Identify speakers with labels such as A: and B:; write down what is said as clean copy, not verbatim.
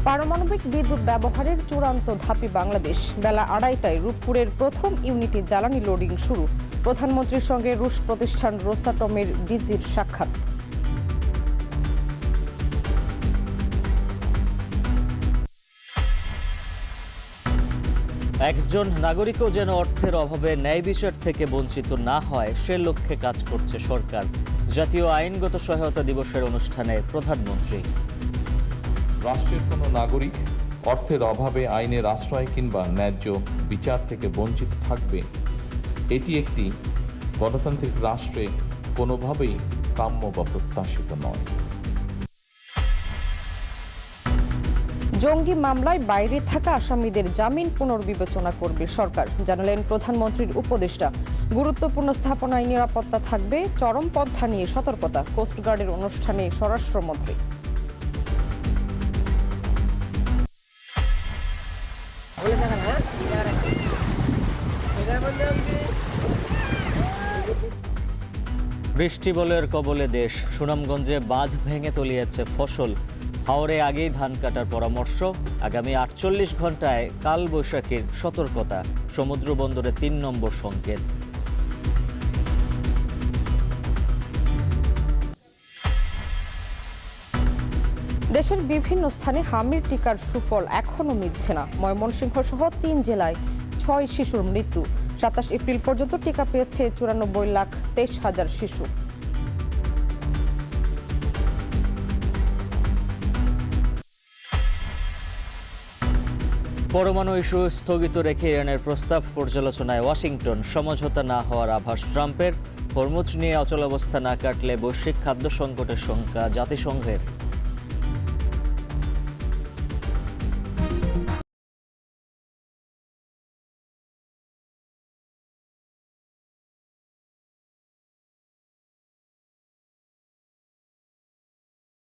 A: পারমাণবিক বিদ্যুৎ ব্যবহারের চূড়ান্ত ধাপে বাংলাদেশ। বেলা 2:30টায় রূপপুরের প্রথম ইউনিটে জ্বালানি লোডিং শুরু। প্রধানমন্ত্রীর সঙ্গে রুশ প্রতিষ্ঠান রোসাটমের ডিজির সাক্ষাৎ।
B: একজন নাগরিকও যেন অর্থের অভাবে ন্যায় বিচার থেকে বঞ্চিত না হয় সে লক্ষ্যে কাজ করছে সরকার। জাতীয় আইনগত সহায়তা দিবসের অনুষ্ঠানে প্রধানমন্ত্রী।
C: রাষ্ট্রের কোনো নাগরিক অর্থের অভাবে আইনের আশ্রয় কিংবা ন্যায্য বিচার থেকে বঞ্চিত থাকবে, এটি একটি গণতান্ত্রিক রাষ্ট্রে কোনোভাবেই কাম্য বা প্রত্যাশিত নয়।
A: জঙ্গি মামলায় বাইরে থাকা আসামিদের জামিন পুনর্বিবেচনা করবে সরকার, জানালেন প্রধানমন্ত্রীর উপদেষ্টা। গুরুত্বপূর্ণ স্থাপনায় নিরাপত্তা থাকবে, চরমপন্থা নিয়ে সতর্কতা। কোস্টগার্ডের অনুষ্ঠানে স্বরাষ্ট্রমন্ত্রী।
B: বৃষ্টিবলয়ের কবলে দেশ। সুনামগঞ্জে বাঁধ ভেঙে তলিয়েছে ফসল। হাওরে আগেই ধান কাটার পরামর্শ। আগামী 48 ঘন্টায় কালবৈশাখীর সতর্কতা। সমুদ্র বন্দরে 3 নম্বর সংকেত।
A: দেশের বিভিন্ন স্থানে হামির টিকার সুফল এখনো মিলছে না। ময়মনসিংহ সহ 3 জেলায় 6 শিশুর মৃত্যু। 27 এপ্রিল পর্যন্ত টিকা পেয়েছে 94,23,000 শিশু।
B: পরমাণু ইস্যু স্থগিত রেখে ইরানের প্রস্তাব পর্যালোচনায় ওয়াশিংটন। সমঝোতা না হওয়ার আভাস ট্রাম্পের। হরমুজ নিয়ে অচলাবস্থা না কাটলে বৈশ্বিক খাদ্য সংকটের শঙ্কা জাতিসংঘের।